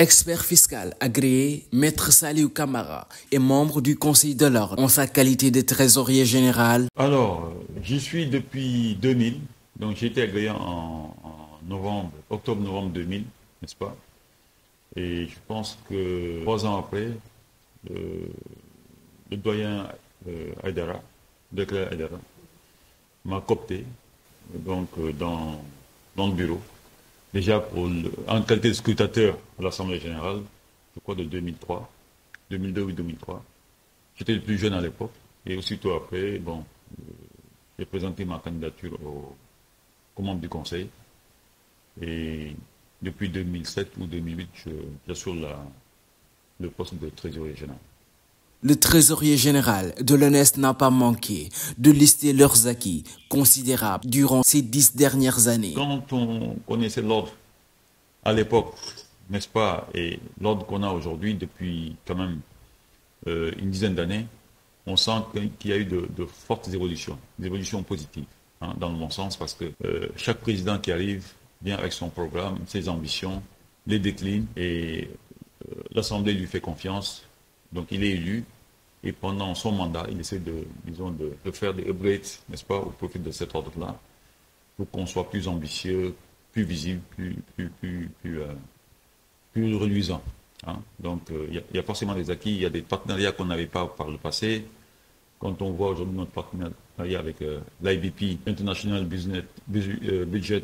Expert fiscal agréé, Maître Saliou Camara est membre du Conseil de l'Ordre en sa qualité de trésorier général. Alors, j'y suis depuis 2000, donc j'ai été agréé en octobre-novembre 2000, n'est-ce pas? Et je pense que 3 ans après, le doyen Aïdara, Declaré Aïdara, m'a coopté donc, dans le bureau. Déjà en qualité de scrutateur à l'Assemblée générale, je crois de 2003, 2002 ou 2003. J'étais le plus jeune à l'époque. Et aussitôt après, j'ai présenté ma candidature au membre du Conseil. Et depuis 2007 ou 2008, j'assure le poste de trésorier général. Le trésorier général de l'ONES n'a pas manqué de lister leurs acquis considérables durant ces 10 dernières années. Quand on connaissait l'ordre à l'époque, n'est-ce pas, et l'ordre qu'on a aujourd'hui depuis quand même une dizaine d'années, on sent qu'il y a eu de fortes évolutions, des évolutions positives, hein, dans le bon sens, parce que chaque président qui arrive vient avec son programme, ses ambitions, les décline, et l'Assemblée lui fait confiance, donc il est élu. Et pendant son mandat, il essaie de faire des upgrades, n'est-ce pas, au profit de cet ordre-là, pour qu'on soit plus ambitieux, plus visible, plus reluisant. Hein. Donc, il y a forcément des acquis, il y a des partenariats qu'on n'avait pas par le passé. Quand on voit aujourd'hui notre partenariat avec l'IBP, International Budget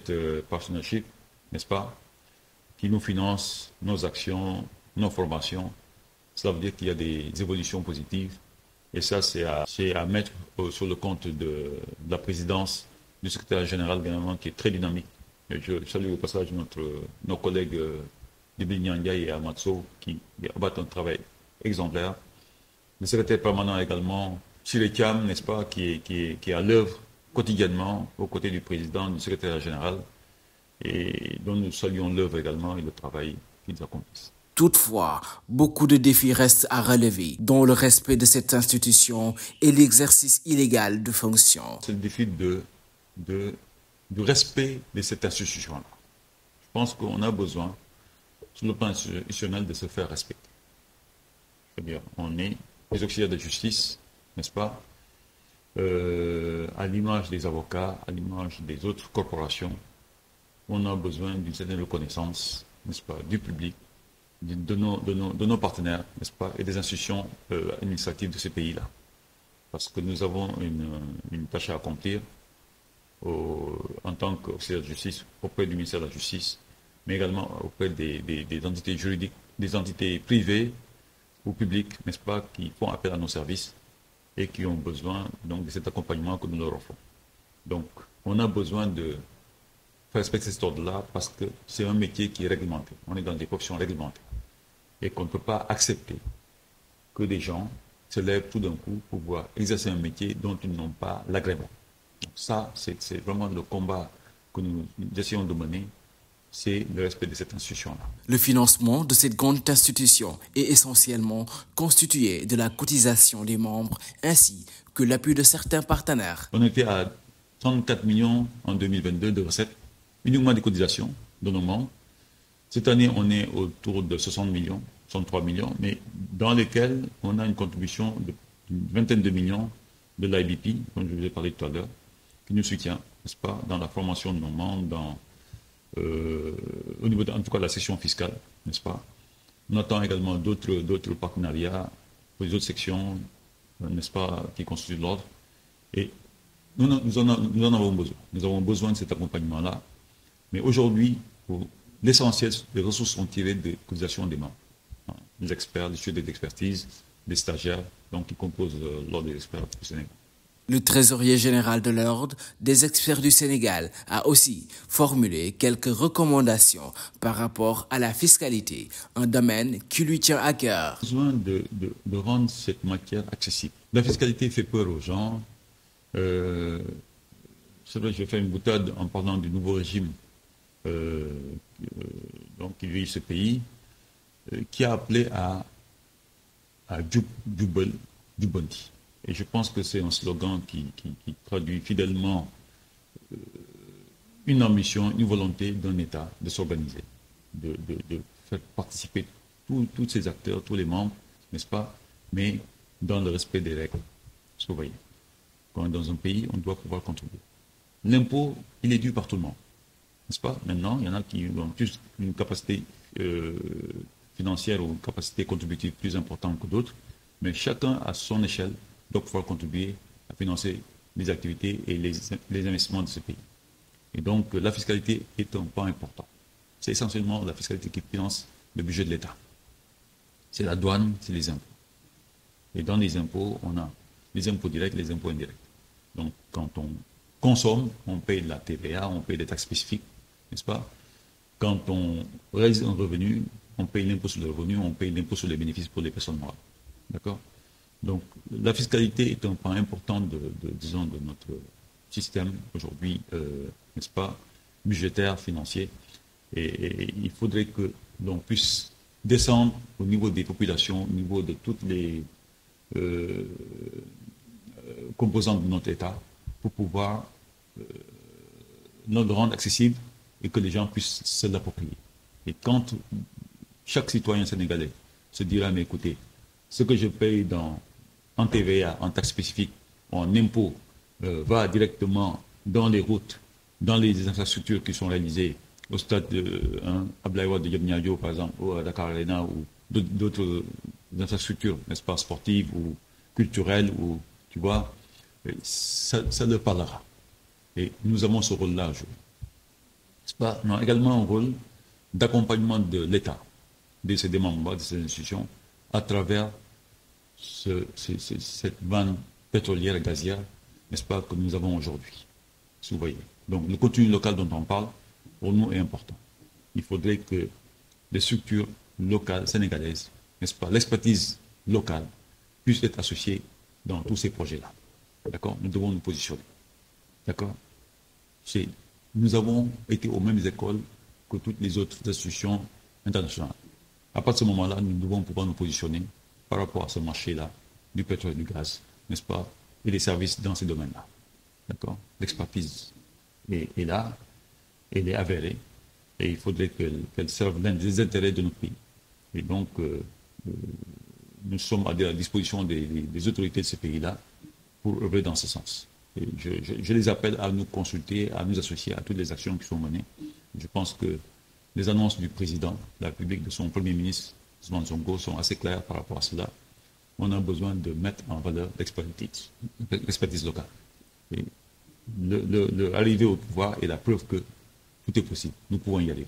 Partnership, n'est-ce pas, qui nous finance nos actions, nos formations, cela veut dire qu'il y a des évolutions positives. Et ça, c'est à mettre sur le compte de la présidence du secrétaire général également, qui est très dynamique. Et je salue au passage nos collègues Dibli Nyanga et Amatso, qui abattent un travail exemplaire. Le secrétaire permanent également, Sirekam, n'est-ce pas, qui est à l'œuvre quotidiennement aux côtés du président, du secrétaire général, et dont nous saluons l'œuvre également et le travail qu'ils accomplissent. Toutefois, beaucoup de défis restent à relever, dont le respect de cette institution et l'exercice illégal de fonctions. C'est le défi du respect de cette institution-là. Je pense qu'on a besoin, sur le plan institutionnel, de se faire respecter. C'est-à-dire, on est les auxiliaires de justice, n'est-ce pas, à l'image des avocats, à l'image des autres corporations, on a besoin d'une certaine reconnaissance, n'est-ce pas, du public, de nos partenaires, n'est-ce pas, et des institutions administratives de ces pays-là. Parce que nous avons une tâche à accomplir en tant qu'auxiliaire de justice auprès du ministère de la Justice, mais également auprès des entités juridiques, des entités privées ou publiques, n'est-ce pas, qui font appel à nos services et qui ont besoin donc de cet accompagnement que nous leur offrons. Donc, on a besoin de faire respecter cet ordre-là parce que c'est un métier qui est réglementé. On est dans des professions réglementées. Et qu'on ne peut pas accepter que des gens se lèvent tout d'un coup pour pouvoir exercer un métier dont ils n'ont pas l'agrément. Donc ça, c'est vraiment le combat que nous essayons de mener, c'est le respect de cette institution-là. Le financement de cette grande institution est essentiellement constitué de la cotisation des membres ainsi que l'appui de certains partenaires. On était à 34 millions en 2022 de recettes, uniquement des cotisations de nos membres. Cette année, on est autour de 60 millions, 63 millions, mais dans lesquels on a une contribution d'une vingtaine de millions de l'IBP, comme je vous ai parlé tout à l'heure, qui nous soutient, n'est-ce pas, dans la formation de nos membres, au niveau en tout cas de la section fiscale, n'est-ce pas. On attend également d'autres partenariats pour les autres sections, n'est-ce pas, qui constituent l'ordre. Et nous en avons besoin. Nous avons besoin de cet accompagnement-là. Mais aujourd'hui, l'essentiel des ressources sont tirées des cotisations des membres. Les experts, les sujets d'expertise, les stagiaires, donc qui composent l'ordre des experts du Sénégal. Le trésorier général de l'Ordre des experts du Sénégal a aussi formulé quelques recommandations par rapport à la fiscalité, un domaine qui lui tient à cœur. Il y a besoin de rendre cette matière accessible. La fiscalité fait peur aux gens. C'est vrai, je vais faire une boutade en parlant du nouveau régime donc qui vit ce pays, qui a appelé à Djubondi. Et je pense que c'est un slogan qui traduit fidèlement une ambition, une volonté d'un État de s'organiser, de faire participer tous ces acteurs, tous les membres, n'est-ce pas, mais dans le respect des règles. Parce que vous voyez, quand on est dans un pays, on doit pouvoir contribuer. L'impôt, il est dû par tout le monde, n'est-ce pas? Maintenant, il y en a qui ont plus une capacité financière ou une capacité contributive plus importante que d'autres, mais chacun, à son échelle, doit pouvoir contribuer à financer les activités et les investissements de ce pays. Et donc, la fiscalité est un point important. C'est essentiellement la fiscalité qui finance le budget de l'État. C'est la douane, c'est les impôts. Et dans les impôts, on a les impôts directs, les impôts indirects. Donc, quand on consomme, on paye de la TVA, on paye des taxes spécifiques, n'est-ce pas? Quand on réalise un revenu, on paye l'impôt sur le revenu, on paye l'impôt sur les bénéfices pour les personnes morales. D'accord? Donc, la fiscalité est un point important disons, de notre système aujourd'hui, n'est-ce pas, budgétaire, financier. Et il faudrait que l'on puisse descendre au niveau des populations, au niveau de toutes les composantes de notre État, pour pouvoir le rendre accessible et que les gens puissent se l'approprier. Et quand chaque citoyen sénégalais se dira, mais écoutez, ce que je paye en TVA, en taxes spécifiques, en impôts, va directement dans les routes, dans les infrastructures qui sont réalisées au stade de Ablaïwa de Diamniadio, par exemple, ou à Dakar Arena, ou d'autres infrastructures, n'est-ce pas, sportives ou culturelles, ou, tu vois, ça leur parlera. Et nous avons ce rôle-là à jouer. N'est-ce pas? Nous avons également un rôle d'accompagnement de l'État, des membres de ces institutions, à travers cette vanne pétrolière et gazière, n'est-ce pas, que nous avons aujourd'hui. Si vous voyez. Donc, le contenu local dont on parle, pour nous, est important. Il faudrait que les structures locales sénégalaises, n'est-ce pas, l'expertise locale, puissent être associées dans tous ces projets-là. D'accord? Nous devons nous positionner. D'accord? Nous avons été aux mêmes écoles que toutes les autres institutions internationales. À partir de ce moment-là, nous devons pouvoir nous positionner par rapport à ce marché-là, du pétrole et du gaz, n'est-ce pas, et les services dans ces domaines-là. D'accord? L'expertise est là, elle est avérée, et il faudrait qu'elle serve l'un des intérêts de notre pays. Et donc, nous sommes à la disposition des autorités de ce pays-là pour œuvrer dans ce sens. Et je les appelle à nous consulter, à nous associer à toutes les actions qui sont menées. Je pense que les annonces du président de la République, de son Premier ministre, Ousmane Sonko, sont assez claires par rapport à cela. On a besoin de mettre en valeur l'expertise locale. Et l'arrivée au pouvoir est la preuve que tout est possible. Nous pouvons y arriver.